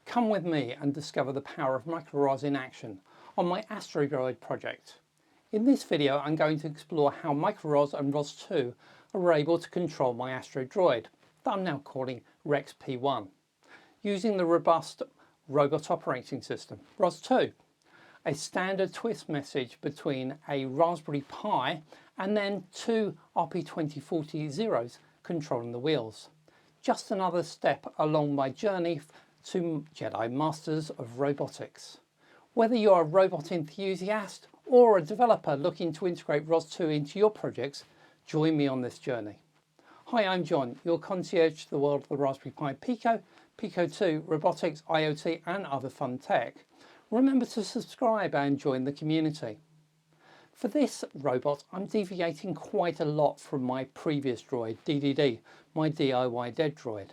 Come with me and discover the power of MicroROS in action on my Astro Droid project. In this video I'm going to explore how MicroROS and ROS2 are able to control my Astro Droid, that I'm now calling Rex P1, using the robust robot operating system, ROS2, a standard twist message between a Raspberry Pi and then two RP2040 zeros controlling the wheels. Just another step along my journey to Jedi Masters of Robotics. Whether you're a robot enthusiast or a developer looking to integrate ROS2 into your projects, join me on this journey. Hi, I'm John, your concierge to the world of the Raspberry Pi Pico, Pico 2, robotics, IoT and other fun tech. Remember to subscribe and join the community. For this robot, I'm deviating quite a lot from my previous droid, DDD, my DIY dead droid.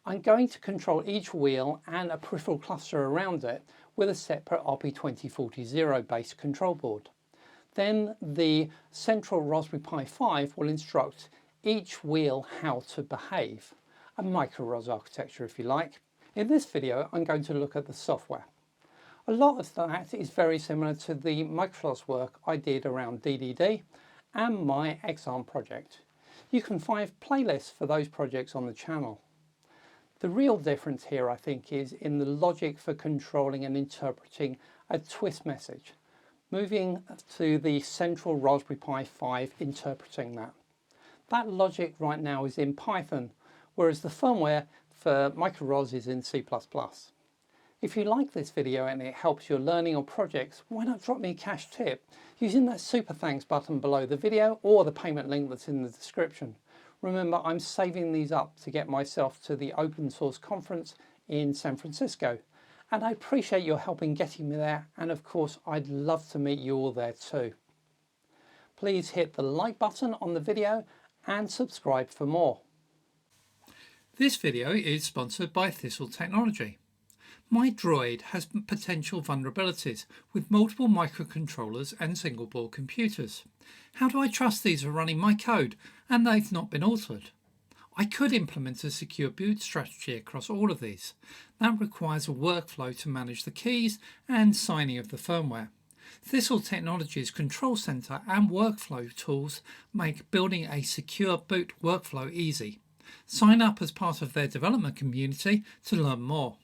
I'm going to control each wheel and a peripheral cluster around it with a separate RP2040 based control board. Then the central Raspberry Pi 5 will instruct each wheel how to behave, a MicroROS architecture if you like. In this video I'm going to look at the software. A lot of that is very similar to the MicroROS work I did around DDD and my XARM project. You can find playlists for those projects on the channel. The real difference here, I think, is in the logic for controlling and interpreting a twist message, moving to the central Raspberry Pi 5 interpreting that. That logic right now is in Python, whereas the firmware for MicroROS is in C++. If you like this video and it helps your learning or projects, why not drop me a cash tip using that super thanks button below the video or the payment link that's in the description. Remember, I'm saving these up to get myself to the open source conference in San Francisco, and I appreciate your help in getting me there, and of course I'd love to meet you all there too. Please hit the like button on the video and subscribe for more. This video is sponsored by Thistle technology. My droid has potential vulnerabilities with multiple microcontrollers and single board computers. How do I trust these are running my code and they've not been altered? I could implement a secure boot strategy across all of these. That requires a workflow to manage the keys and signing of the firmware. Thistle Technologies Control Center and workflow tools make building a secure boot workflow easy. Sign up as part of their development community to learn more.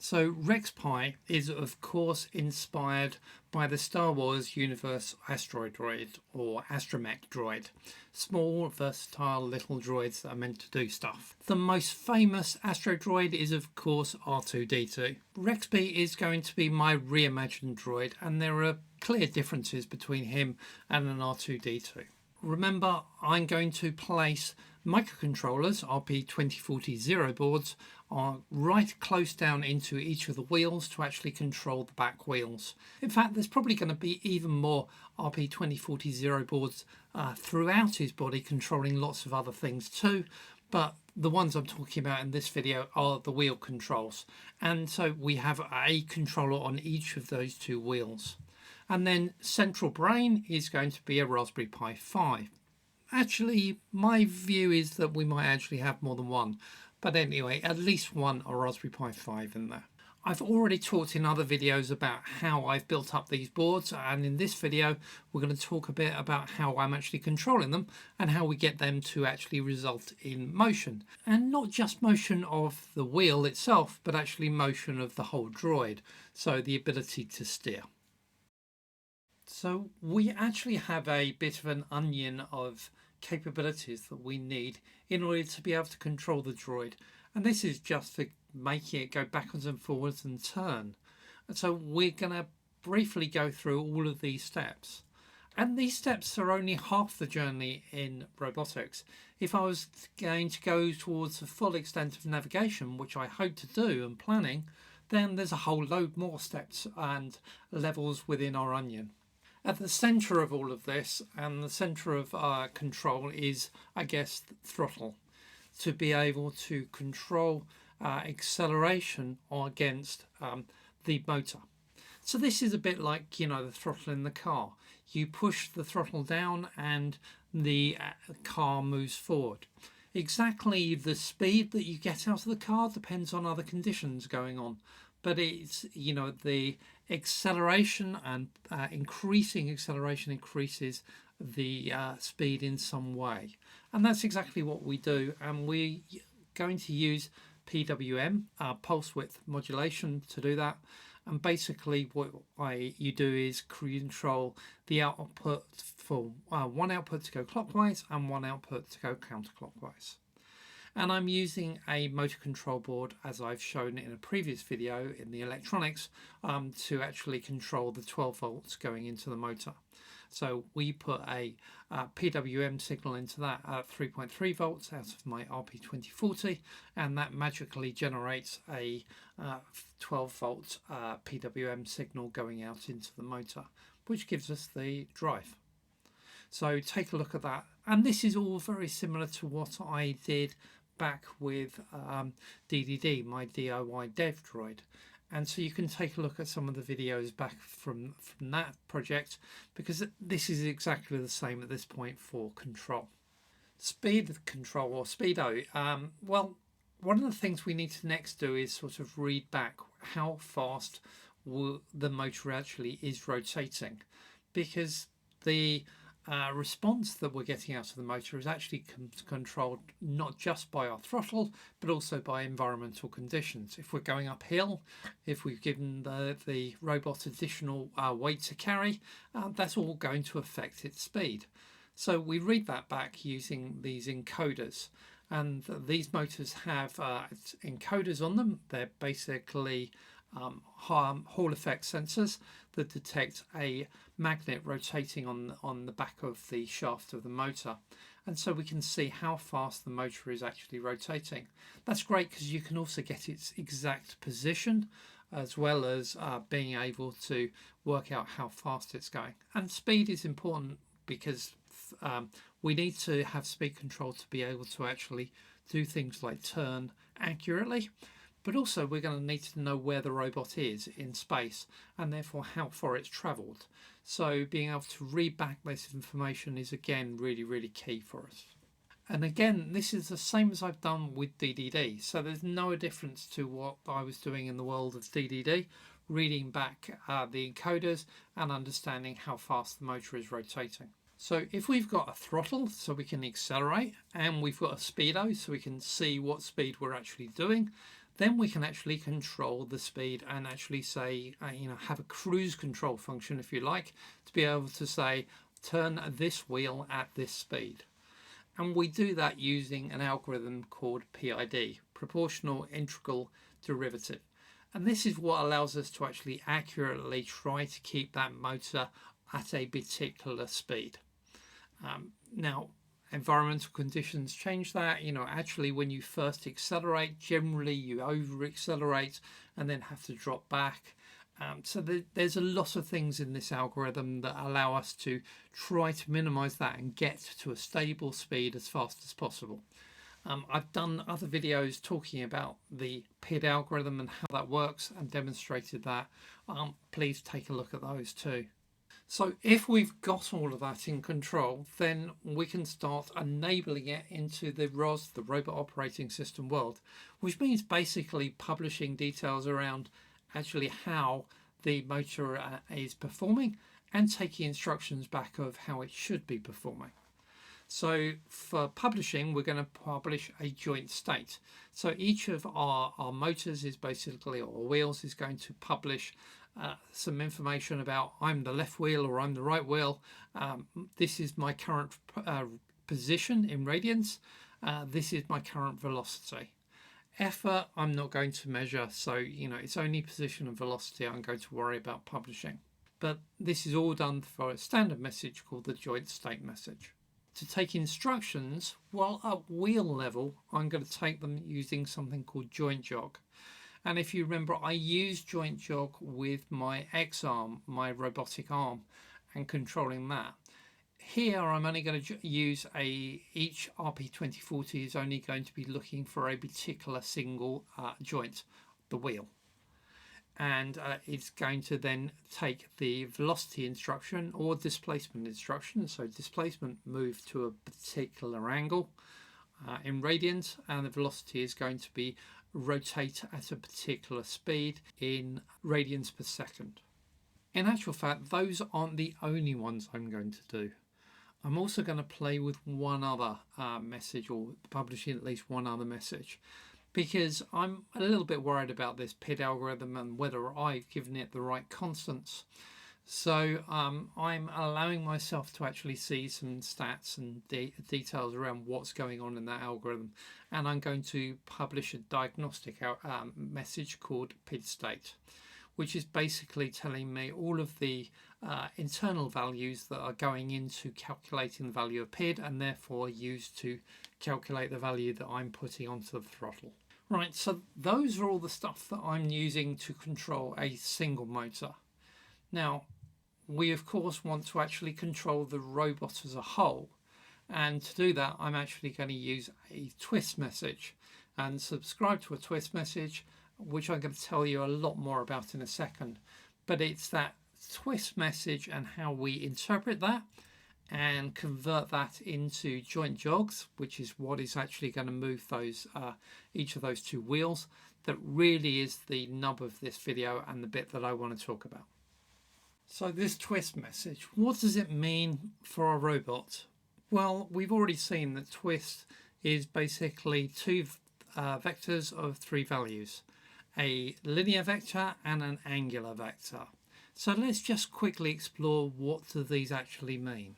So Rex Pi is of course inspired by the Star Wars universe Astro Droid or Astromech Droid. Small, versatile little droids that are meant to do stuff. The most famous Astro Droid is of course R2-D2. Rex Pi is going to be my reimagined droid, and there are clear differences between him and an R2-D2. Remember, I'm going to place microcontrollers, RP2040 boards, are right close down into each of the wheels to actually control the back wheels. In fact, there's probably going to be even more RP2040 boards throughout his body, controlling lots of other things too, but the ones I'm talking about in this video are the wheel controls, and so we have a controller on each of those two wheels. And then central brain is going to be a Raspberry Pi 5. Actually, my view is that we might actually have more than one, but anyway, at least one a Raspberry Pi 5 in there. I've already talked in other videos about how I've built up these boards, and in this video we're going to talk a bit about how I'm actually controlling them and how we get them to actually result in motion. And not just motion of the wheel itself, but actually motion of the whole droid, so the ability to steer. So we actually have a bit of an onion of capabilities that we need in order to be able to control the droid, and this is just for making it go backwards and forwards and turn. And so we're going to briefly go through all of these steps, and these steps are only half the journey in robotics. If I was going to go towards the full extent of navigation, which I hope to do and planning, then there's a whole load more steps and levels within our onion. At the centre of all of this, and the centre of our control, is, I guess, throttle, to be able to control acceleration against the motor. So this is a bit like, you know, the throttle in the car. You push the throttle down and the car moves forward. Exactly the speed that you get out of the car depends on other conditions going on, but it's, you know, the acceleration and increasing acceleration increases the speed in some way, and that's exactly what we do. And we're going to use PWM, pulse width modulation, to do that. And basically what you do is control the output for one output to go clockwise and one output to go counterclockwise. And I'm using a motor control board, as I've shown in a previous video in the electronics, to actually control the 12 volts going into the motor. So we put a PWM signal into that at 3.3 volts out of my RP2040, and that magically generates a 12 volt PWM signal going out into the motor, which gives us the drive. So take a look at that, and this is all very similar to what I did back with DDD, my DIY dev droid. And so you can take a look at some of the videos back from that project, because this is exactly the same at this point for control. Speed control, or speedo. Well, one of the things we need to next do is sort of read back how fast the motor actually is rotating, because the response that we're getting out of the motor is actually controlled not just by our throttle, but also by environmental conditions. If we're going uphill, if we've given the robot additional weight to carry, that's all going to affect its speed. So we read that back using these encoders, and these motors have encoders on them. They're basically Hall effect sensors that detect a magnet rotating on the back of the shaft of the motor, and so we can see how fast the motor is actually rotating. That's great because you can also get its exact position, as well as being able to work out how fast it's going. And speed is important because we need to have speed control to be able to actually do things like turn accurately. But also we're going to need to know where the robot is in space, and therefore how far it's travelled. So being able to read back this information is again really key for us. And again, this is the same as I've done with DDD, so there's no difference to what I was doing in the world of DDD, reading back the encoders and understanding how fast the motor is rotating. So if we've got a throttle so we can accelerate, and we've got a speedo so we can see what speed we're actually doing, then we can actually control the speed and actually say, have a cruise control function, if you like, to be able to say, turn this wheel at this speed. And we do that using an algorithm called PID, Proportional Integral Derivative. And this is what allows us to actually accurately try to keep that motor at a particular speed. Now, environmental conditions change that. Actually when you first accelerate, generally you over accelerate and then have to drop back. So there's a lot of things in this algorithm that allow us to try to minimize that and get to a stable speed as fast as possible. I've done other videos talking about the PID algorithm and how that works and demonstrated that. Please take a look at those too. So if we've got all of that in control, then we can start enabling it into the ROS, the Robot Operating System world, which means basically publishing details around actually how the motor is performing and taking instructions back of how it should be performing. So for publishing, we're going to publish a joint state. So each of our motors is basically, or wheels, is going to publish some information about I'm the left wheel or I'm the right wheel. This is my current position in radians. This is my current velocity. Effort I'm not going to measure, so it's only position and velocity I'm going to worry about publishing. But this is all done for a standard message called the joint state message. To take instructions, well, at wheel level, I'm going to take them using something called joint jog. And if you remember, I use joint jog with my X arm, my robotic arm, and controlling that. Here I'm only going to use each RP2040 is only going to be looking for a particular single joint, the wheel. And it's going to then take the velocity instruction or displacement instruction. So displacement, move to a particular angle. in radians, and the velocity is going to be rotate at a particular speed in radians per second. In actual fact, those aren't the only ones I'm going to do. I'm also going to play with one other message, or publishing at least one other message, because I'm a little bit worried about this PID algorithm and whether I've given it the right constants. So I'm allowing myself to actually see some stats and details around what's going on in that algorithm, and I'm going to publish a diagnostic message called PID state, which is basically telling me all of the internal values that are going into calculating the value of PID, and therefore used to calculate the value that I'm putting onto the throttle. Right, so those are all the stuff that I'm using to control a single motor. Now, we of course want to actually control the robot as a whole, and to do that I'm actually going to use a twist message and subscribe to a twist message, which I'm going to tell you a lot more about in a second. But it's that twist message and how we interpret that and convert that into joint jogs, which is what is actually going to move those each of those two wheels, that really is the nub of this video and the bit that I want to talk about. So this twist message, what does it mean for a robot? Well, we've already seen that twist is basically two vectors of three values, a linear vector and an angular vector. So let's just quickly explore what do these actually mean.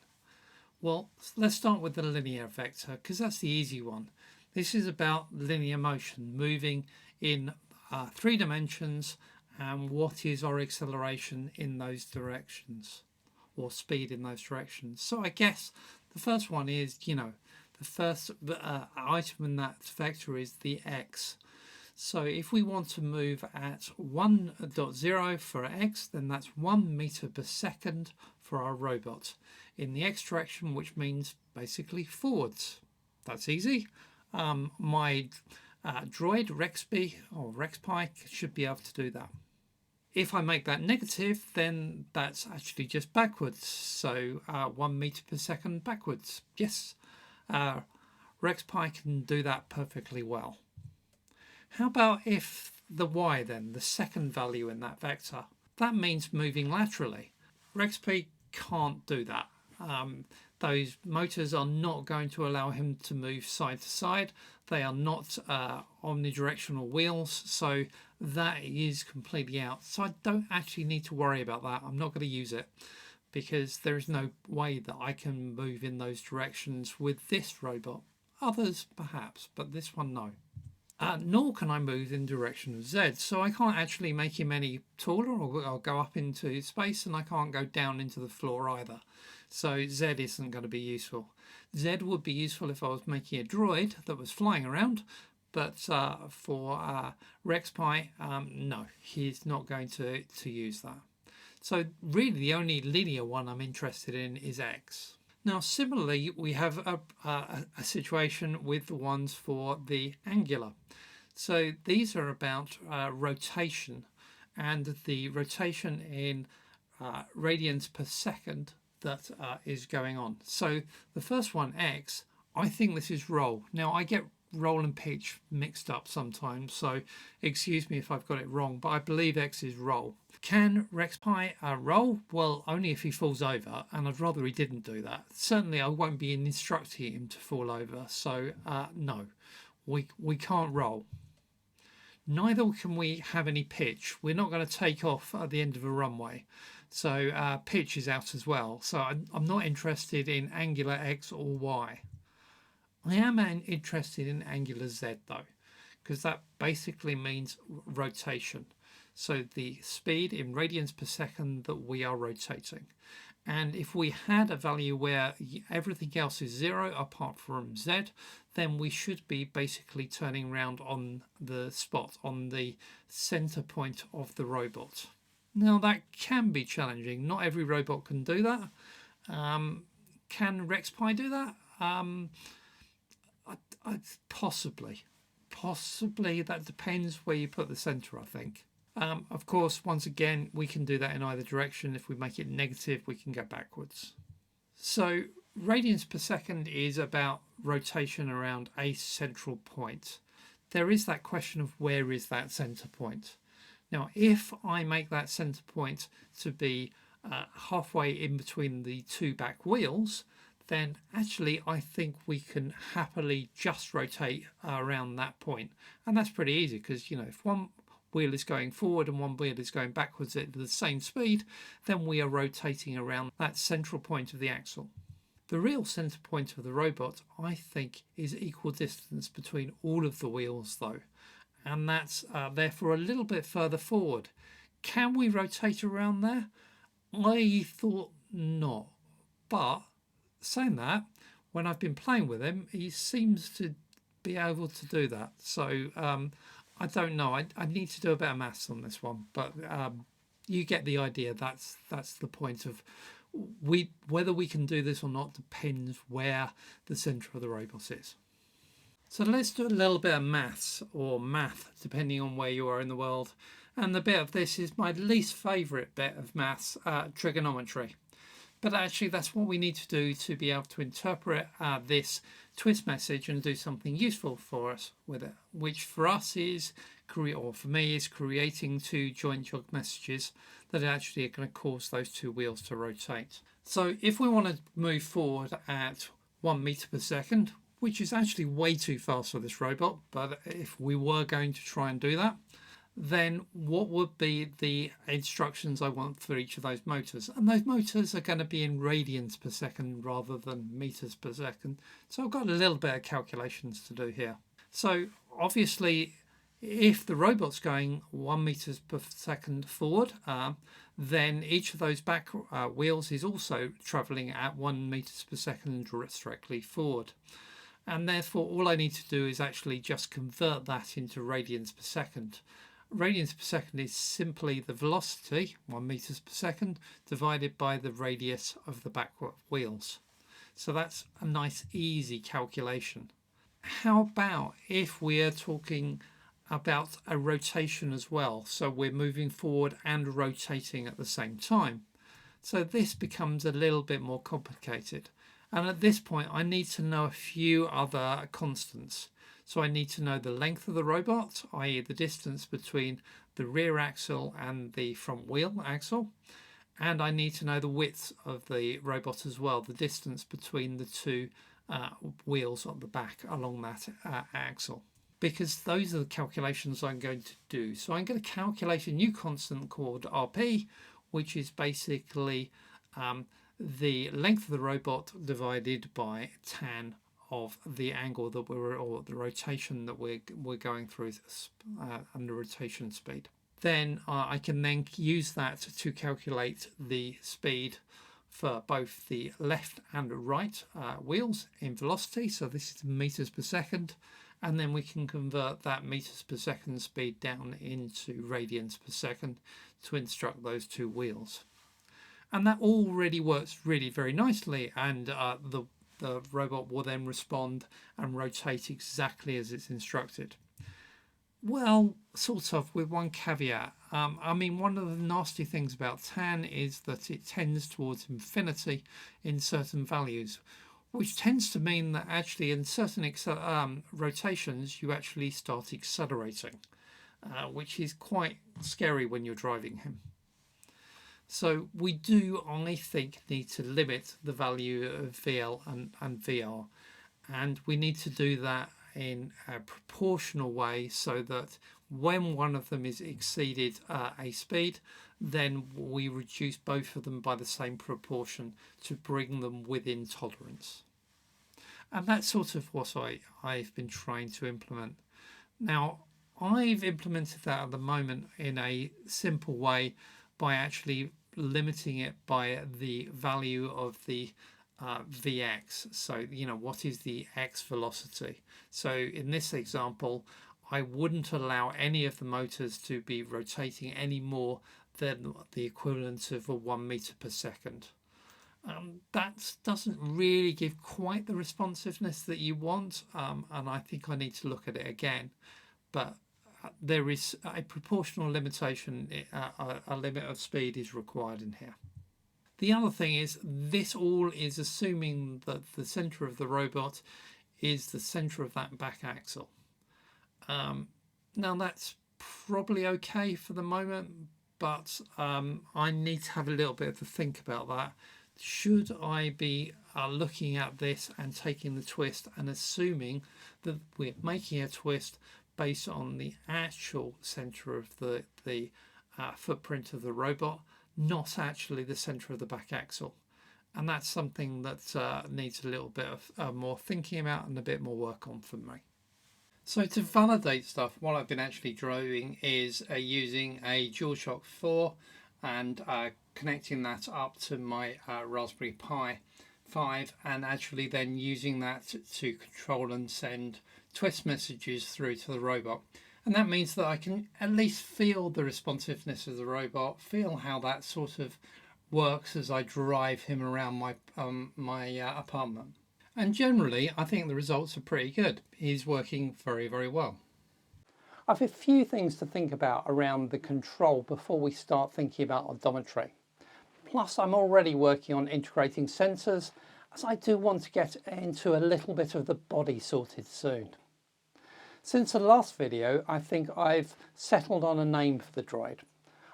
Well, let's start with the linear vector, because that's the easy one. This is about linear motion, moving in 3 dimensions, and what is our acceleration in those directions, or speed in those directions. So I guess the first one is, the first item in that vector is the x. So if we want to move at 1.0 for x, then that's 1 meter per second for our robot in the x direction, which means basically forwards. That's easy. My droid RexPi or RexPi should be able to do that. If I make that negative, then that's actually just backwards. So 1 meter per second backwards. Yes, RexPi can do that perfectly well. How about if the y then, the second value in that vector? That means moving laterally. RexPi can't do that. Those motors are not going to allow him to move side to side. They are not omnidirectional wheels, so that is completely out. So I don't actually need to worry about that. I'm not going to use it because there is no way that I can move in those directions with this robot. Others perhaps, but this one no. Nor can I move in direction of Z, so I can't actually make him any taller or go up into space, and I can't go down into the floor either. So Z isn't going to be useful. Z would be useful if I was making a droid that was flying around, but for RexPi, no, he's not going to use that. So really the only linear one I'm interested in is X. Now similarly, we have a situation with the ones for the angular. So these are about rotation, and the rotation in radians per second that is going on. So the first one, X, I think this is roll. Now I get roll and pitch mixed up sometimes, so excuse me if I've got it wrong, but I believe X is roll. Can RexPi roll? Well, only if he falls over, and I'd rather he didn't do that. Certainly I won't be instructing him to fall over, so no, we can't roll. Neither can we have any pitch. We're not going to take off at the end of a runway, so pitch is out as well. So I'm not interested in angular X or Y. I am interested in angular Z though, because that basically means rotation. So the speed in radians per second that we are rotating. And if we had a value where everything else is 0 apart from Z, then we should be basically turning around on the spot, on the center point of the robot. Now that can be challenging. Not every robot can do that. Can RexPi do that? Possibly. That depends where you put the center, I think. Of course, once again, we can do that in either direction. If we make it negative, we can go backwards. So radians per second is about rotation around a central point. There is that question of where is that center point. Now, if I make that center point to be halfway in between the two back wheels, then actually I think we can happily just rotate around that point. And that's pretty easy because, if one wheel is going forward and one wheel is going backwards at the same speed, then we are rotating around that central point of the axle. The real center point of the robot, I think, is equal distance between all of the wheels though, and that's therefore a little bit further forward. Can we rotate around there? I thought not, but saying that, when I've been playing with him, he seems to be able to do that. So I don't know. I need to do a bit of maths on this one, but you get the idea. That's the point of whether we can do this or not depends where the center of the robot is. So let's do a little bit of maths, or math, depending on where you are in the world. And the bit of this is my least favorite bit of maths, trigonometry. But actually that's what we need to do to be able to interpret this twist message and do something useful for us with it, which for us is, or for me, is creating two joint jog messages that actually are going to cause those two wheels to rotate. So if we want to move forward at 1 meter per second, which is actually way too fast for this robot, but if we were going to try and do that, then what would be the instructions I want for each of those motors? And those motors are going to be in radians per second rather than meters per second. So I've got a little bit of calculations to do here. So obviously, if the robot's going 1 meter per second forward, then each of those back wheels is also traveling at 1 meters per second directly forward. And therefore, all I need to do is actually just convert that into radians per second. Radians per second is simply the velocity, 1 meters per second, divided by the radius of the back wheels. So that's a nice, easy calculation. How about if we are talking about a rotation as well? So we're moving forward and rotating at the same time. So this becomes a little bit more complicated. And at this point, I need to know a few other constants. So I need to know the length of the robot, i.e. the distance between the rear axle and the front wheel axle. And I need to know the width of the robot as well, the distance between the two wheels on the back along that axle. Because those are the calculations I'm going to do. So I'm going to calculate a new constant called RP, which is basically the length of the robot divided by tan of the angle that or the rotation that we're going through under rotation speed. Then I can then use that to calculate the speed for both the left and right wheels in velocity. So this is meters per second. And then we can convert that meters per second speed down into radians per second to instruct those two wheels. And that already works really very nicely, and the robot will then respond and rotate exactly as it's instructed. Well, sort of, with one caveat. I mean, one of the nasty things about tan is that it tends towards infinity in certain values, which tends to mean that actually in certain rotations you actually start accelerating, which is quite scary when you're driving him. So we do, I think, need to limit the value of VL and VR, and we need to do that in a proportional way so that when one of them is exceeded a speed, then we reduce both of them by the same proportion to bring them within tolerance. And that's sort of what I've been trying to implement. Now, I've implemented that at the moment in a simple way by actually limiting it by the value of the Vx. So, what is the x velocity? So in this example, I wouldn't allow any of the motors to be rotating any more than the equivalent of a 1 meter per second. That doesn't really give quite the responsiveness that you want, and I think I need to look at it again. But there is a proportional limitation, a limit of speed is required in here. The other thing is, this all is assuming that the center of the robot is the center of that back axle. Now that's probably okay for the moment, but I need to have a little bit of a think about that. Should I be looking at this and taking the twist and assuming that we're making a twist based on the actual center of the footprint of the robot, not actually the center of the back axle? And that's something that needs a little bit of more thinking about and a bit more work on for me. So to validate stuff, what I've been actually doing is using a DualShock 4 and connecting that up to my Raspberry Pi 5, and actually then using that to control and send twist messages through to the robot. And that means that I can at least feel the responsiveness of the robot, feel how that sort of works as I drive him around my apartment. And generally, I think the results are pretty good. He's working very, very well. I have a few things to think about around the control before we start thinking about odometry. Plus, I'm already working on integrating sensors, as I do want to get into a little bit of the body sorted soon. Since the last video, I think I've settled on a name for the droid.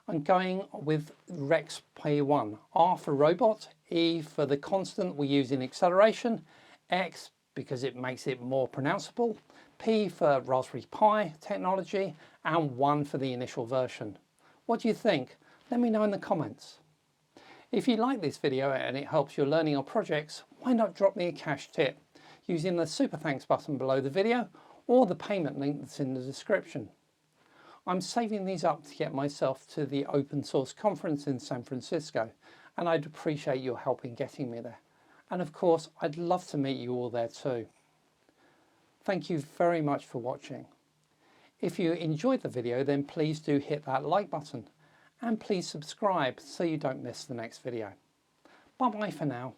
I'm going with Rex padewan, R for robot, E for the constant we use in acceleration, X because it makes it more pronounceable, P for Raspberry Pi technology, and 1 for the initial version. What do you think? Let me know in the comments. If you like this video and it helps your learning or projects, why not drop me a cash tip using the super thanks button below the video or the payment link that's in the description. I'm saving these up to get myself to the open source conference in San Francisco, and I'd appreciate your help in getting me there. And of course, I'd love to meet you all there too. Thank you very much for watching. If you enjoyed the video, then please do hit that like button and please subscribe so you don't miss the next video. Bye bye for now.